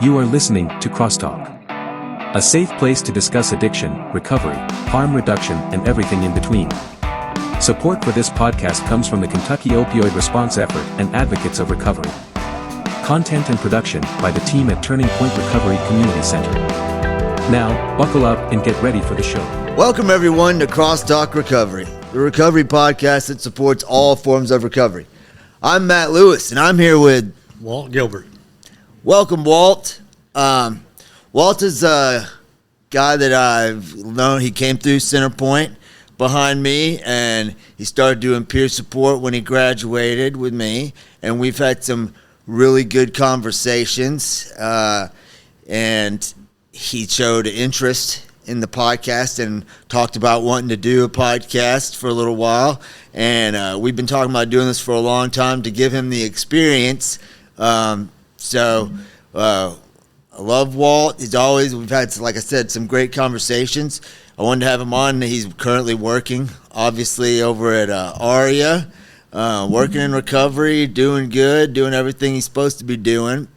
You are listening to CrossTalk, a safe place to discuss addiction, recovery, harm reduction, and everything in between. Support for this podcast comes from the Kentucky Opioid Response Effort and Advocates of Recovery. Content and production by the team at Turning Point Recovery Community Center. Now, buckle up and get ready for the show. Welcome everyone to CrossTalk Recovery, the recovery podcast that supports all forms of recovery. I'm Matt Lewis, and I'm here with Walt Gilbert. Welcome, Walt. Walt is a guy that I've known. He came through Centerpoint behind me, and he started doing peer support when he graduated with me, and we've had some really good conversations, and he showed interest in the podcast and talked about wanting to do a podcast for a little while, and we've been talking about doing this for a long time to give him the experience. I love Walt. We've had, like I said, some great conversations. I wanted to have him on. He's currently working, obviously, over at ARIA, working in recovery, doing good, doing everything he's supposed to be doing.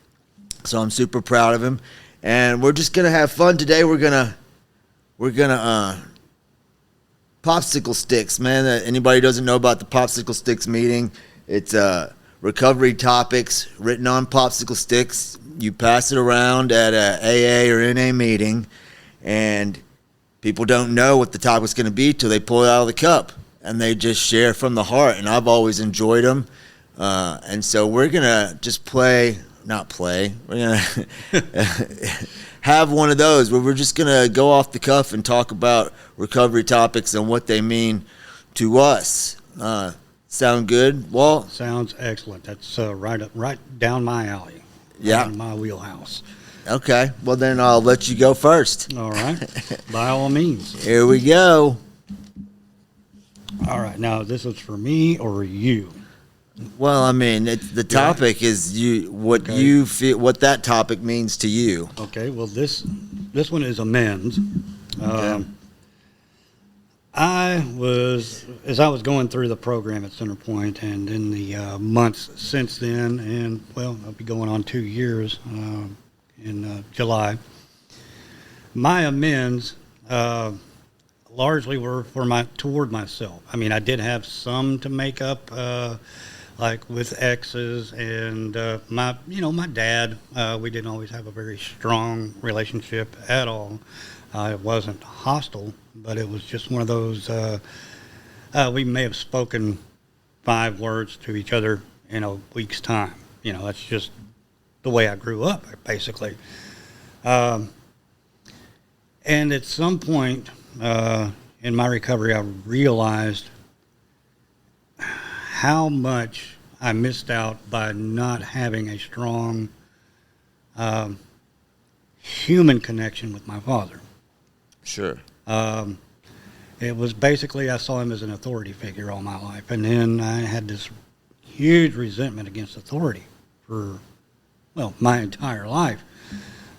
So I'm super proud of him. And we're just going to have fun today. We're gonna Popsicle Sticks, man. Anybody who doesn't know about the Popsicle Sticks meeting, it's recovery topics written on popsicle sticks. You pass it around at a AA or NA meeting, and people don't know what the topic's going to be till they pull it out of the cup, and they just share from the heart, and I've always enjoyed them. And so we're going to just we're going to have one of those where we're just going to go off the cuff and talk about recovery topics and what they mean to us. Sound good, Walt? Sounds excellent. That's right down my alley. Yeah. Right in my wheelhouse. Okay. Well, then I'll let you go first. All right. By all means. Here we go. All right. Now, this is for me or you? Well, I mean, the topic is what you feel, what that topic means to you. Okay. Well, this one is amends. Okay. As I was going through the program at Centerpoint, and in the months since then, and well, I'll be going on 2 years in July. My amends largely were toward myself. I mean, I did have some to make up, like with exes and my dad. We didn't always have a very strong relationship at all. It wasn't hostile, but it was just one of those, we may have spoken 5 words to each other in a week's time. That's just the way I grew up, basically. And at some point in my recovery, I realized how much I missed out by not having a strong human connection with my father. Sure. It was basically, I saw him as an authority figure all my life. And then I had this huge resentment against authority for, my entire life.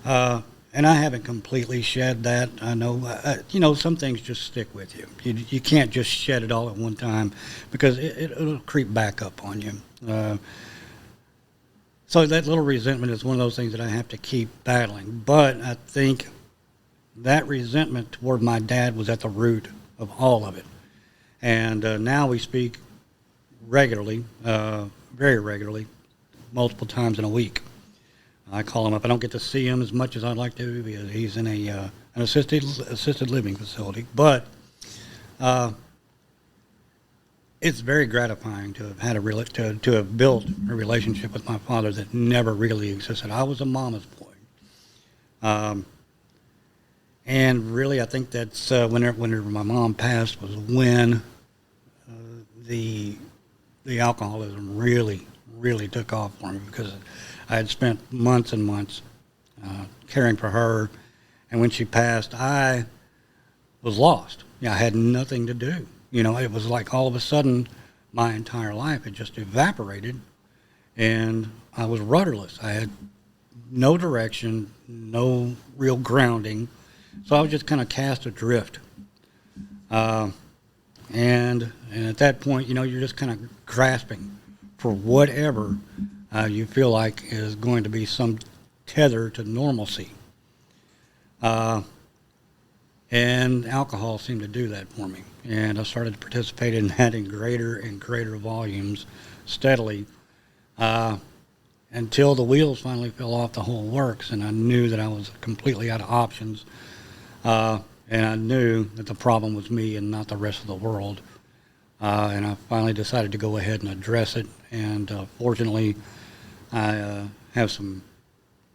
And I haven't completely shed that. I know, some things just stick with you. You can't just shed it all at one time because it'll creep back up on you. So that little resentment is one of those things that I have to keep battling. But I think that resentment toward my dad was at the root of all of it. And now we speak regularly, very regularly, multiple times in a week. I call him up. I don't get to see him as much as I'd like to because he's in an assisted living facility. But it's very gratifying to have had to have built a relationship with my father that never really existed. I was a mama's boy. And really, I think that's whenever my mom passed was when the alcoholism really, really took off for me because I had spent months and months caring for her, and when she passed, I was lost. I had nothing to do. It was like all of a sudden my entire life had just evaporated, and I was rudderless. I had no direction, no real grounding. So I was just kind of cast adrift. And at that point, you're just kind of grasping for whatever you feel like is going to be some tether to normalcy. And alcohol seemed to do that for me. And I started to participate in that in greater and greater volumes steadily until the wheels finally fell off the whole works, and I knew that I was completely out of options. And I knew that the problem was me and not the rest of the world. And I finally decided to go ahead and address it. And fortunately, I have some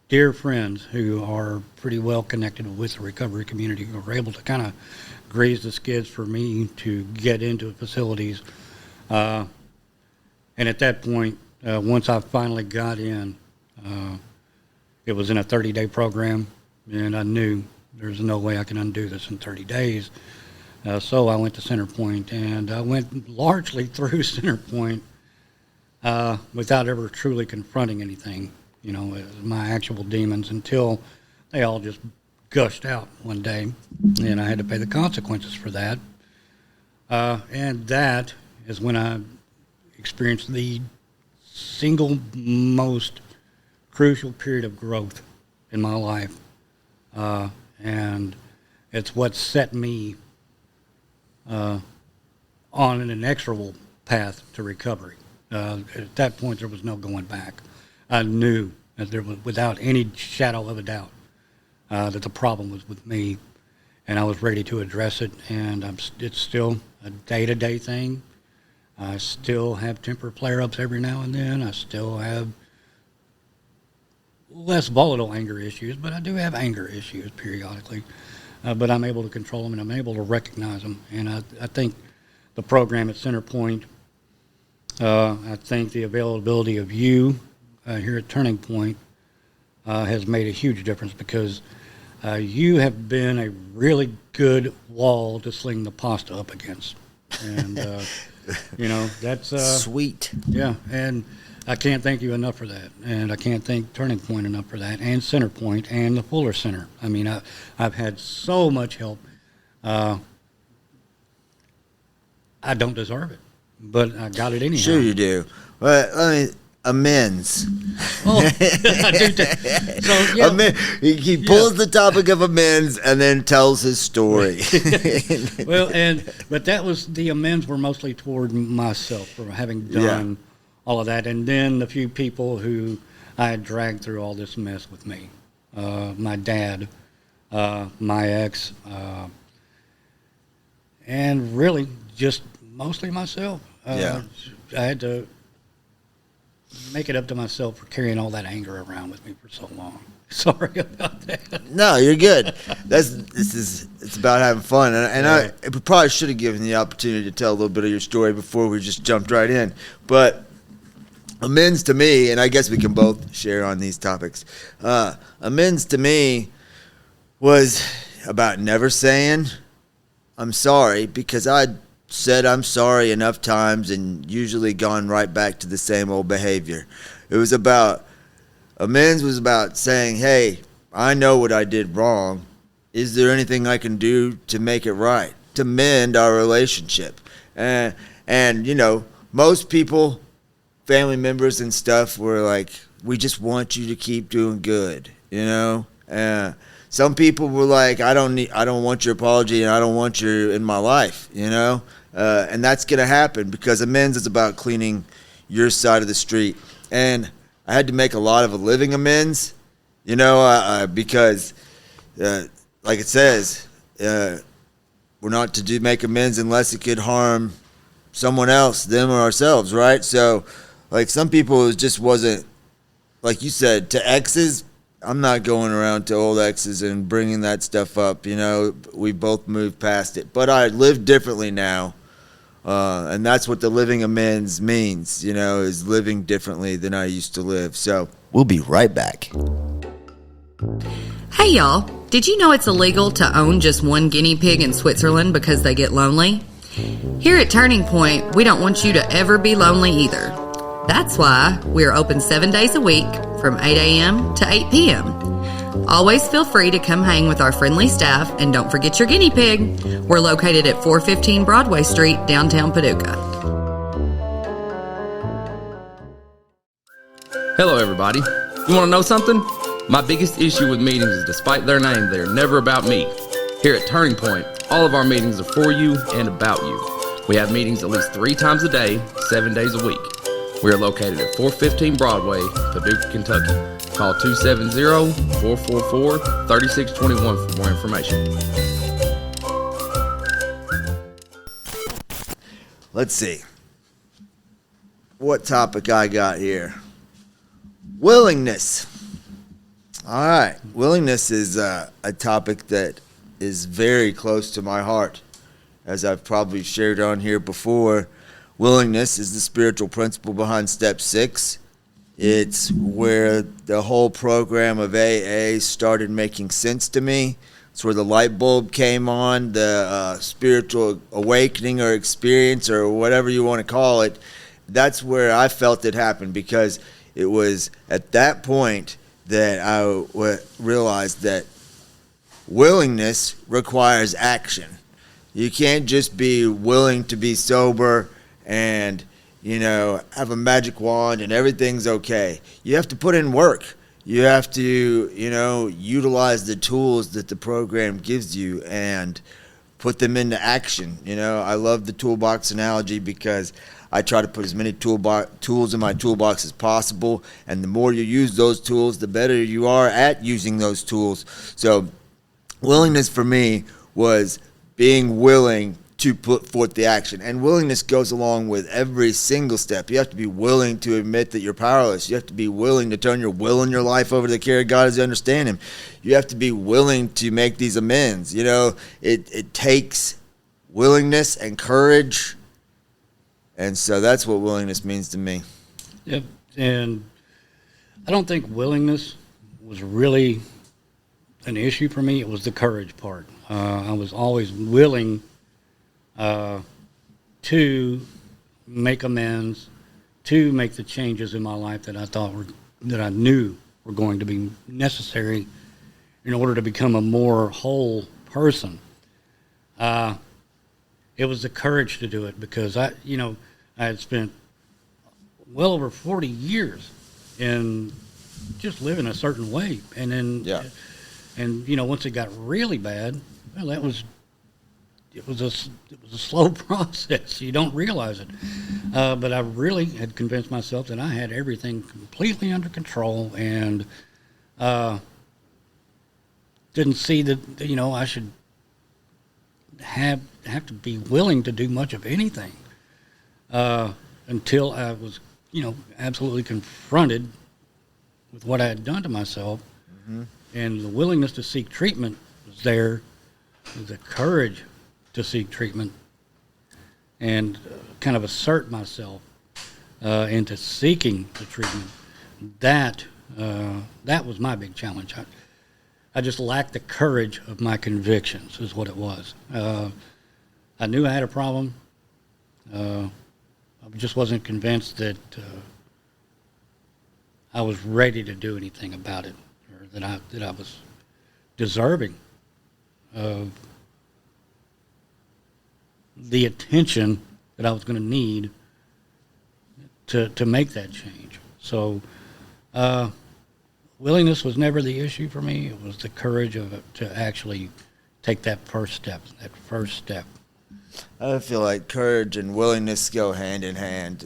dear friends who are pretty well connected with the recovery community who were able to kind of grease the skids for me to get into facilities. And at that point, once I finally got in, it was in a 30-day program, and I knew there's no way I can undo this in 30 days. So I went to Centerpoint, and I went largely through Centerpoint without ever truly confronting anything, my actual demons, until they all just gushed out one day, and I had to pay the consequences for that. And that is when I experienced the single most crucial period of growth in my life. And it's what set me on an inexorable path to recovery. At that point, there was no going back. I knew that there was, without any shadow of a doubt, that the problem was with me, and I was ready to address it. And it's still a day-to-day thing. I still have temper flare-ups every now and then. I still have less volatile anger issues, but I do have anger issues periodically. But I'm able to control them, and I'm able to recognize them. And I think the program at Centerpoint, I think the availability of you here at Turning Point has made a huge difference, because you have been a really good wall to sling the pasta up against. And, that's... Sweet. Yeah, and I can't thank you enough for that. And I can't thank Turning Point enough for that, and Centerpoint, and the Fuller Center. I mean, I've had so much help. I don't deserve it, but I got it anyhow. Sure you do. Well, amends. Oh, I do that. So, yeah. He pulls the topic of amends and then tells his story. Well, but that was, the amends were mostly toward myself for having done all of that, and then the few people who I had dragged through all this mess with me. My dad, my ex, and really just mostly myself. I had to make it up to myself for carrying all that anger around with me for so long. Sorry about that. No, you're good. It's about having fun, and I probably should have given you the opportunity to tell a little bit of your story before we just jumped right in. But amends to me, and I guess we can both share on these topics. Amends to me was about never saying I'm sorry, because I said I'm sorry enough times and usually gone right back to the same old behavior. Amends was about saying, hey, I know what I did wrong. Is there anything I can do to make it right, to mend our relationship? And most people, family members and stuff, were like, we just want you to keep doing good, Some people were like, I don't want your apology, and I don't want you in my life, and that's going to happen, because amends is about cleaning your side of the street. And I had to make a lot of a living amends, because, like it says, we're not to make amends unless it could harm someone else, them or ourselves, right? So, like, some people, it just wasn't, like you said, to exes. I'm not going around to old exes and bringing that stuff up. We both moved past it. But I live differently now. And that's what the living amends means, is living differently than I used to live. So we'll be right back. Hey, y'all. Did you know it's illegal to own just one guinea pig in Switzerland because they get lonely? Here at Turning Point, we don't want you to ever be lonely either. That's why we're open 7 days a week from 8 a.m. to 8 p.m. Always feel free to come hang with our friendly staff, and don't forget your guinea pig. We're located at 415 Broadway Street, downtown Paducah. Hello, everybody. You want to know something? My biggest issue with meetings is despite their name, they are never about me. Here at Turning Point, all of our meetings are for you and about you. We have meetings at least 3 times a day, 7 days a week. We are located at 415 Broadway, Paducah, Kentucky. Call 270-444-3621 for more information. Let's see. What topic I got here? Willingness. All right. Willingness is a topic that is very close to my heart. As I've probably shared on here before, willingness is the spiritual principle behind step 6. It's where the whole program of AA started making sense to me. It's where the light bulb came on, the spiritual awakening or experience or whatever you want to call it. That's where I felt it happen, because it was at that point that I realized that willingness requires action. You can't just be willing to be sober and, have a magic wand and everything's okay. You have to put in work. You have to, utilize the tools that the program gives you and put them into action. I love the toolbox analogy because I try to put as many tools in my toolbox as possible, and the more you use those tools, the better you are at using those tools. So willingness for me was being willing to put forth the action. And willingness goes along with every single step. You have to be willing to admit that you're powerless. You have to be willing to turn your will and your life over to the care of God as you understand Him. You have to be willing to make these amends. It takes willingness and courage. And so that's what willingness means to me. Yep. And I don't think willingness was really an issue for me. It was the courage part. I was always willing to make amends, to make the changes in my life that I knew were going to be necessary in order to become a more whole person. It was the courage to do it, because I had spent well over 40 years in just living a certain way, and then once it got really bad, well, it was a slow process. You don't realize it, but I really had convinced myself that I had everything completely under control, and didn't see that I should have to be willing to do much of anything until I was absolutely confronted with what I had done to myself. Mm-hmm. And the willingness to seek treatment was there, the courage to seek treatment and kind of assert myself into seeking the treatment. That was my big challenge. I just lacked the courage of my convictions, is what it was. I knew I had a problem. I just wasn't convinced that I was ready to do anything about it, or that I was deserving of the attention that I was going to need to make that change. So willingness was never the issue for me. It was the courage to actually take that first step. I feel like courage and willingness go hand in hand,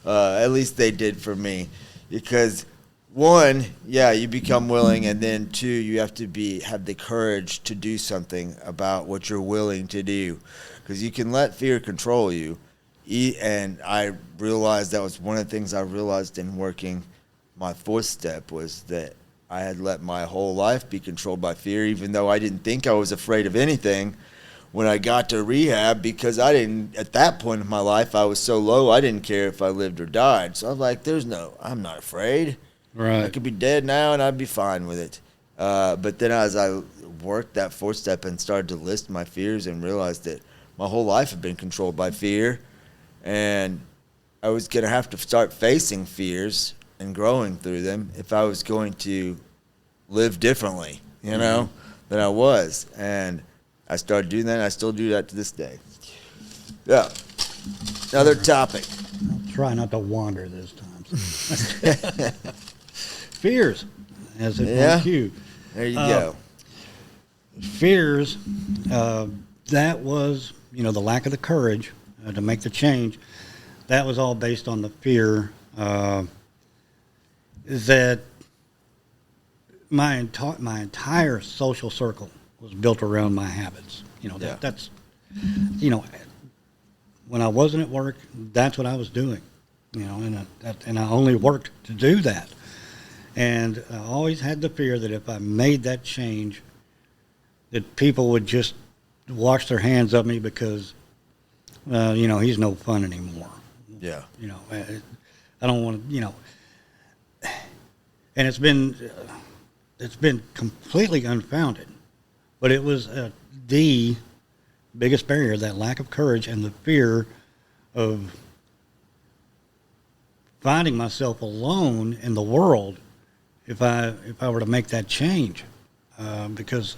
at least they did for me. Because one, you become willing, and then two, you have to have the courage to do something about what you're willing to do. Because you can let fear control you. And I realized that was one of the things I realized in working my 4th step, was that I had let my whole life be controlled by fear, even though I didn't think I was afraid of anything when I got to rehab, because at that point in my life, I was so low, I didn't care if I lived or died. So I was like, I'm not afraid. Right. I could be dead now and I'd be fine with it. But then as I worked that 4th step and started to list my fears and realized that my whole life had been controlled by fear, and I was going to have to start facing fears and growing through them if I was going to live differently, than I was. And I started doing that, and I still do that to this day. Yeah. Another topic. I'll try not to wander this time. Fears. as if Yeah. on cue. There you go. Fears, that was, the lack of the courage to make the change. That was all based on the fear that my entire social circle was built around my habits. That's when I wasn't at work, that's what I was doing. And I only worked to do that. And I always had the fear that if I made that change, that people would just wash their hands of me because, he's no fun anymore. Yeah. I don't want to, and it's been completely unfounded, but it was the biggest barrier, that lack of courage and the fear of finding myself alone in the world if I were to make that change, because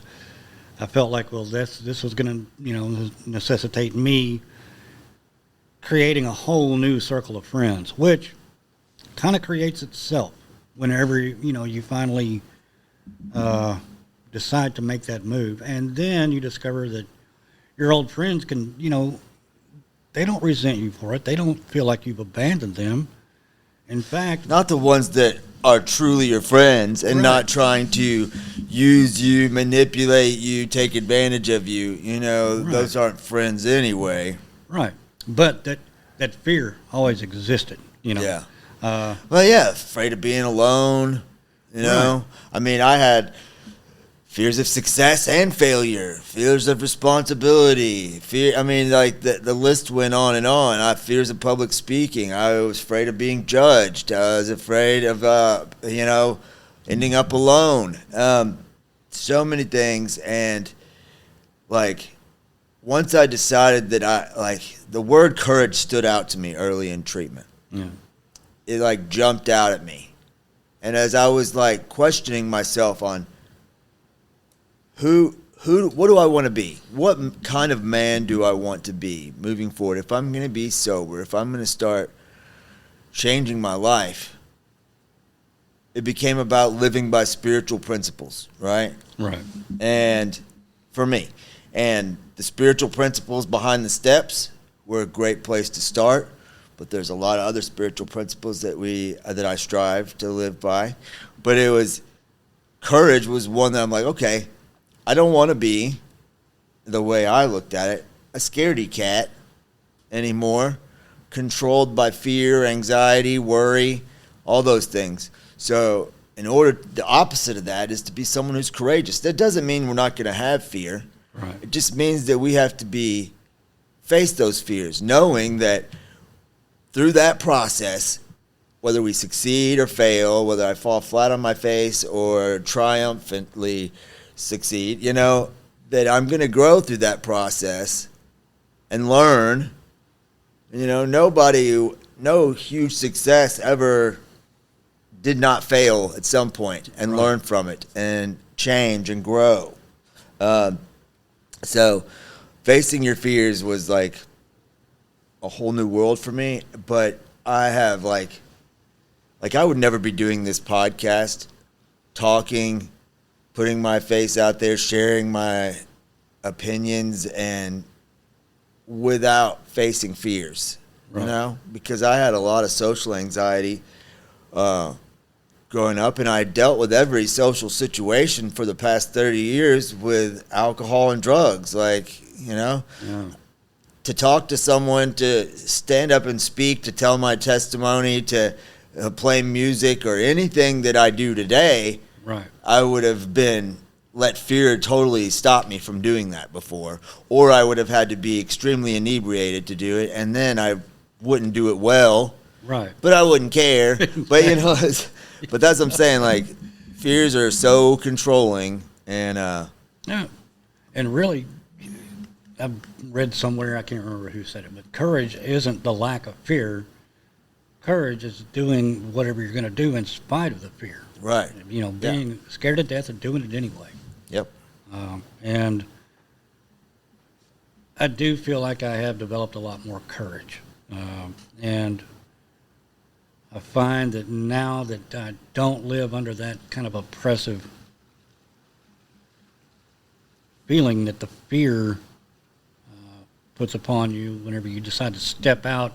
I felt like, well, this was going to necessitate me creating a whole new circle of friends, which kind of creates itself whenever you finally decide to make that move, and then you discover that your old friends can, they don't resent you for it. They don't feel like you've abandoned them. In fact, Not the ones that are truly your friends and Right. not trying to use you, manipulate you, take advantage of you. Right. Those aren't friends anyway. right, but that fear always existed. Yeah. Uh, Well, yeah, afraid of being alone. Right. I mean, I had fears of success and failure, fears of responsibility, the list went on and on. I fears of public speaking. I was afraid of being judged. I was afraid of, ending up alone. So many things. And once I decided that the word courage stood out to me early in treatment. yeah, It jumped out at me. And as I was questioning myself on what do I want to be? What kind of man do I want to be moving forward? If I'm going to be sober, if I'm going to start changing my life, it became about living by spiritual principles, right? right, And for me, and the spiritual principles behind the steps were a great place to start, but there's a lot of other spiritual principles that I strive to live by. But courage was one that I'm like, okay, I don't want to be, the way I looked at it, a scaredy cat anymore, controlled by fear, anxiety, worry, all those things. So the opposite of that is to be someone who's courageous. That doesn't mean we're not going to have fear. right, It just means that we have to face those fears, knowing that through that process, whether we succeed or fail, whether I fall flat on my face or triumphantly succeed, that I'm going to grow through that process and learn. No huge success ever did not fail at some point and learn from it and change and grow. So facing your fears was a whole new world for me, but I have I would never be doing this podcast, talking, putting my face out there, sharing my opinions, and without facing fears, because I had a lot of social anxiety growing up, and I dealt with every social situation for the past 30 years with alcohol and drugs, yeah, to talk to someone, to stand up and speak, to tell my testimony, to play music or anything that I do today, right, I would have let fear totally stop me from doing that before, or I would have had to be extremely inebriated to do it, and then I wouldn't do it well, right. but I wouldn't care. But but that's what I'm saying. Fears are so controlling, and Yeah, and really, I've read somewhere, I can't remember who said it, but courage isn't the lack of fear. Courage is doing whatever you're going to do in spite of the fear. right, Being scared to death and doing it anyway. yep, And I do feel like I have developed a lot more courage. And I I find that now that I don't live under that kind of oppressive feeling that the fear puts upon you whenever you decide to step out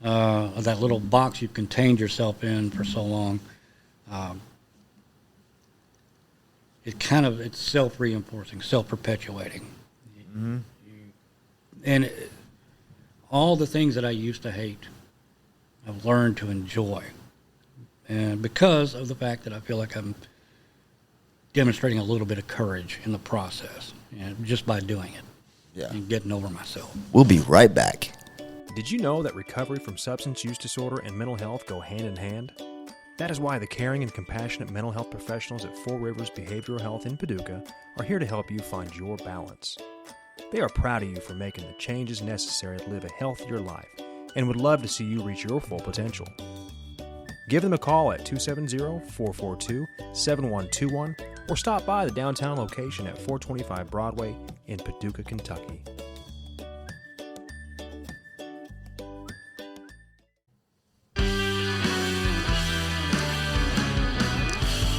of that little box you've contained yourself in for so long. It's self-reinforcing, self-perpetuating. Mm-hmm. And all the things that I used to hate, I've learned to enjoy. And because of the fact that I feel like I'm demonstrating a little bit of courage in the process, and just by doing it. Yeah. And getting over myself. We'll be right back. Did you know that recovery from substance use disorder and mental health go hand in hand? That is why the caring and compassionate mental health professionals at Four Rivers Behavioral Health in Paducah are here to help you find your balance. They are proud of you for making the changes necessary to live a healthier life and would love to see you reach your full potential. Give them a call at 270-442-7121 or stop by the downtown location at 425 Broadway in Paducah, Kentucky.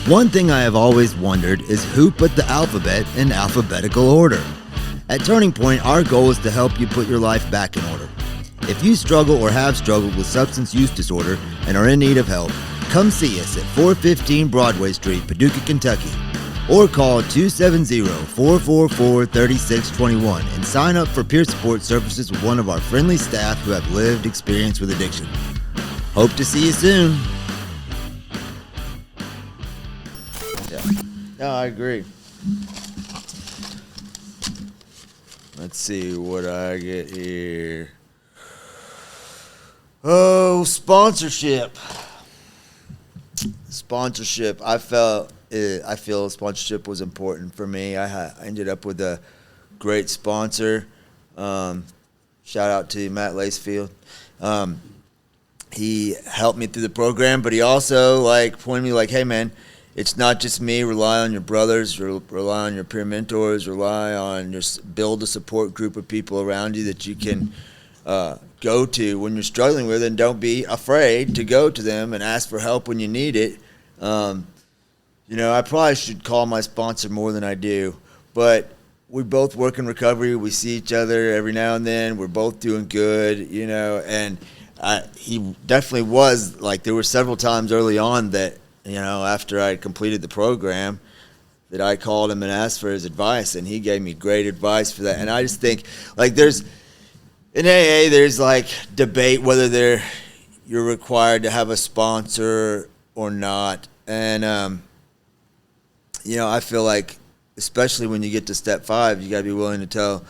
One thing I have always wondered is who put the alphabet in alphabetical order. At Turning Point, our goal is to help you put your life back in order. If you struggle or have struggled with substance use disorder and are in need of help, come see us at 415 Broadway Street, Paducah, Kentucky, or call 270-444-3621 and sign up for peer support services with one of our friendly staff who have lived experience with addiction. Hope to see you soon. Yeah, no, I agree. Let's see what I get here. Oh, sponsorship. I feel sponsorship was important for me. I ended up with a great sponsor. Shout out to Matt Lacefield. He helped me through the program, but he also pointed me hey man, it's not just me. Rely on your brothers, rely on your peer mentors, build a support group of people around you that you can go to when you're struggling with, and don't be afraid to go to them and ask for help when you need it. I probably should call my sponsor more than I do, but we both work in recovery. We see each other every now and then. We're both doing good, and he definitely was there were several times early on that, after I completed the program, that I called him and asked for his advice, and he gave me great advice for that. And I just think in AA, there's debate whether you're required to have a sponsor or not. And, I feel especially when you get to step 5, you got to be willing to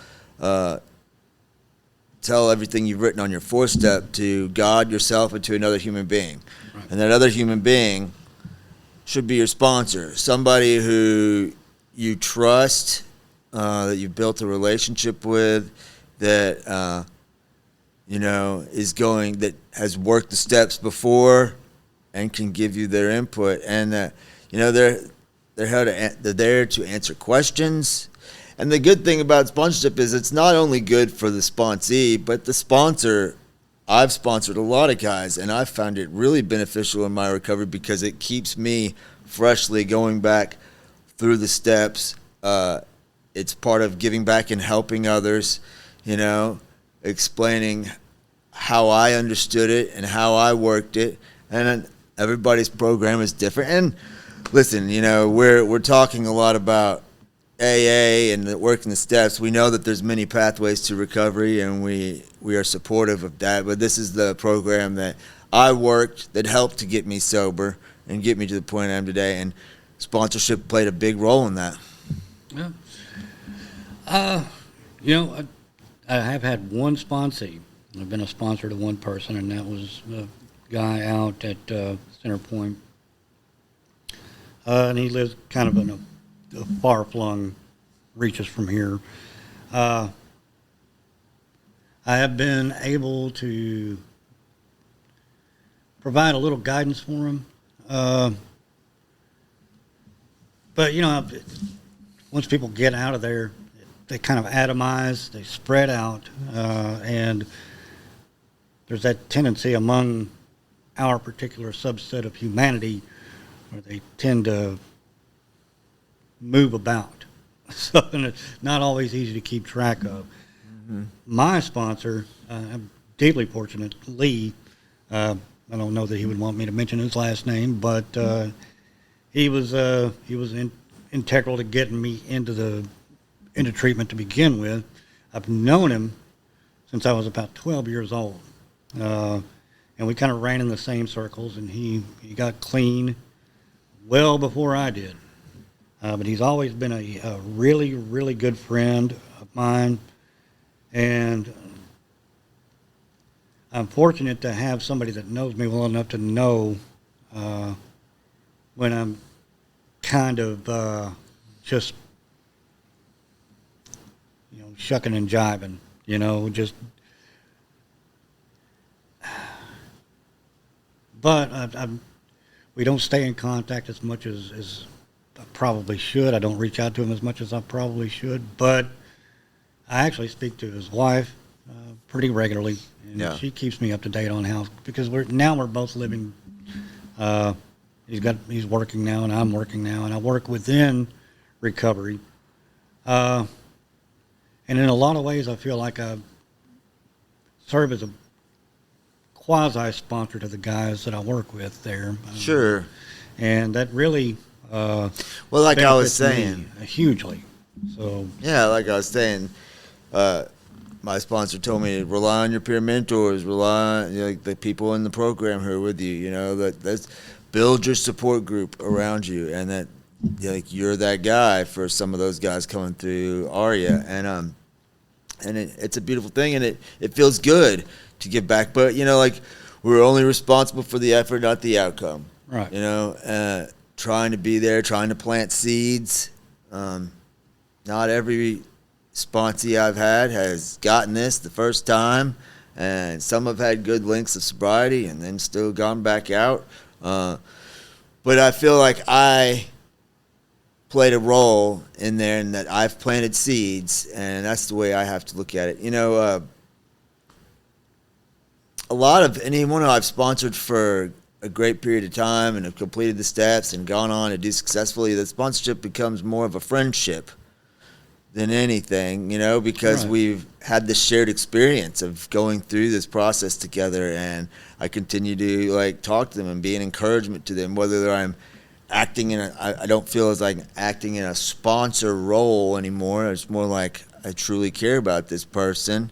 tell everything you've written on your 4th step to God, yourself, and to another human being. Right. And that other human being should be your sponsor, somebody who you trust, that you've built a relationship with, that that has worked the steps before and can give you their input, and they're there to answer questions. And the good thing about sponsorship is it's not only good for the sponsee, but the sponsor. I've sponsored a lot of guys, and I've found it really beneficial in my recovery because it keeps me freshly going back through the steps. It's part of giving back and helping others, explaining how I understood it and how I worked it. And everybody's program is different. And listen, we're talking a lot about AA and working the steps. We know that there's many pathways to recovery, and we are supportive of that. But this is the program that I worked that helped to get me sober and get me to the point I am today. And sponsorship played a big role in that. Yeah. I have had one sponsee. I've been a sponsor to one person, and that was a guy out at Center Point. And he lives kind of in a far-flung reaches from here. I have been able to provide a little guidance for him. But, once people get out of there, they kind of atomize, they spread out, and there's that tendency among our particular subset of humanity where they tend to move about. So and it's not always easy to keep track of. Mm-hmm. My sponsor, I'm deeply fortunate, Lee, I don't know that he would want me to mention his last name, but he was integral to getting me into treatment to begin with. I've known him since I was about 12 years old, and we kind of ran in the same circles. And he got clean well before I did, but he's always been a really, really good friend of mine, and I'm fortunate to have somebody that knows me well enough to know when I'm kind of just, shucking and jiving, just. But we don't stay in contact as much as I probably should. I don't reach out to him as much as I probably should. But I actually speak to his wife pretty regularly, and she keeps me up to date on how, because we're both living. He's working now, and I'm working now, and I work within recovery. And in a lot of ways, I feel like I serve as a quasi-sponsor to the guys that I work with there. Sure. And that really well, like I was saying, hugely. So yeah, like I was saying, my sponsor told me to rely on your peer mentors, rely on the people in the program who are with you. Let's build your support group around you, and that you're that guy for some of those guys coming through ARIA, and it's a beautiful thing, and it feels good to give back. But we're only responsible for the effort, not the outcome. Right. Trying to be there, trying to plant seeds. Not every sponsee I've had has gotten this the first time, and some have had good lengths of sobriety and then still gone back out. But I feel like I played a role in there, and that I've planted seeds, and that's the way I have to look at it. A lot of anyone who I've sponsored for a great period of time and have completed the steps and gone on to do successfully, the sponsorship becomes more of a friendship than anything, because right. We've had this shared experience of going through this process together, and I continue to talk to them and be an encouragement to them, whether I'm acting I don't feel as like acting in a sponsor role anymore. It's more like I truly care about this person,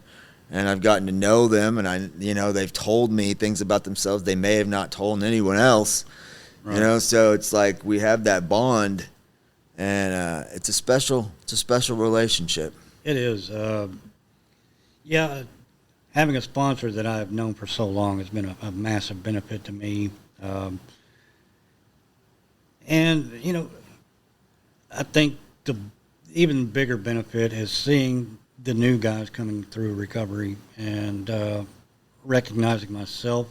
and I've gotten to know them, and they've told me things about themselves they may have not told anyone else. Right. So it's like we have that bond, and it's a special relationship. It is. Having a sponsor that I've known for so long has been a massive benefit to me. And I think the even bigger benefit is seeing the new guys coming through recovery and recognizing myself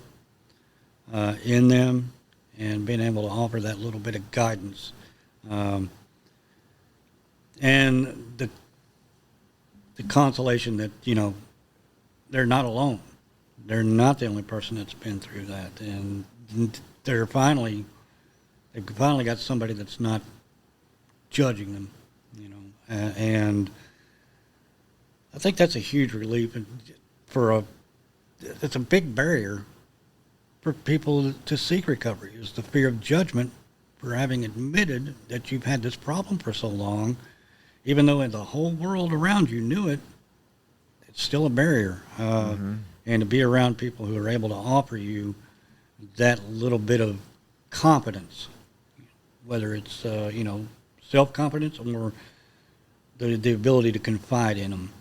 in them and being able to offer that little bit of guidance. And the consolation that, they're not alone. They're not the only person that's been through that. And they've finally got somebody that's not judging them, and I think that's a huge relief. And it's a big barrier for people to seek recovery, is the fear of judgment for having admitted that you've had this problem for so long, even though the whole world around you knew it. It's still a barrier, and to be around people who are able to offer you that little bit of confidence, whether it's self-confidence or the ability to confide in them,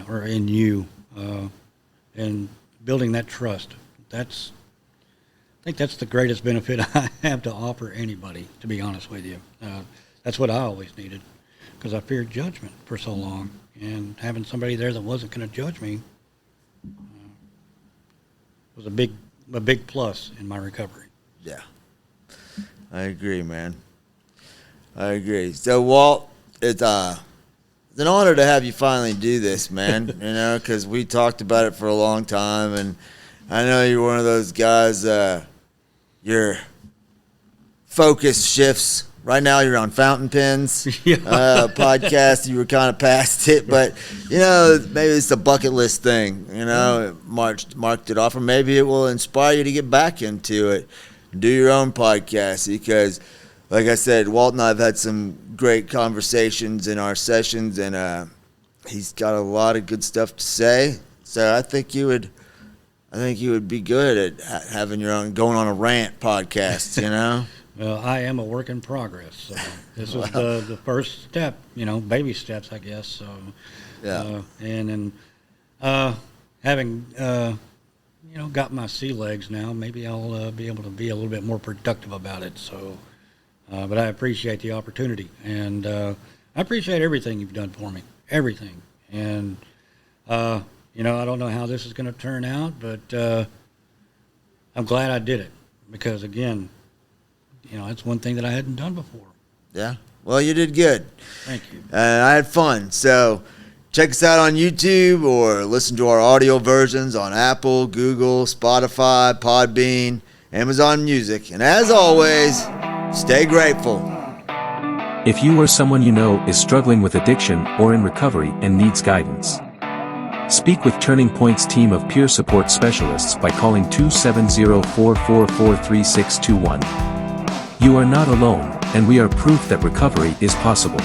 or in you, and building that trust. I think that's the greatest benefit I have to offer anybody, to be honest with you. That's what I always needed, because I feared judgment for so long, and having somebody there that wasn't going to judge me was a big plus in my recovery. Yeah, I agree, man. I agree. So, Walt, it's an honor to have you finally do this, man, because we talked about it for a long time, and I know you're one of those guys your focus shifts. Right now you're on fountain pens. Podcast, you were kind of past it, but maybe it's a bucket list thing. Marked it off, or maybe it will inspire you to get back into it, do your own podcast. Because, like I said, Walt and I have had some great conversations in our sessions, and he's got a lot of good stuff to say. So I think you would be good at having your own, going on a rant podcast. Well, I am a work in progress. So this is the first step, baby steps, I guess. So, yeah. And then having, got my sea legs now, maybe I'll be able to be a little bit more productive about it. So, but I appreciate the opportunity, and I appreciate everything you've done for me, everything. And, I don't know how this is going to turn out, but I'm glad I did it because, again, it's one thing that I hadn't done before. Yeah. Well, you did good. Thank you. And I had fun. So check us out on YouTube or listen to our audio versions on Apple, Google, Spotify, Podbean, Amazon Music. And as always, stay grateful. If you or someone you know is struggling with addiction or in recovery and needs guidance, speak with Turning Point's team of peer support specialists by calling 270-444-3621. You are not alone, and we are proof that recovery is possible.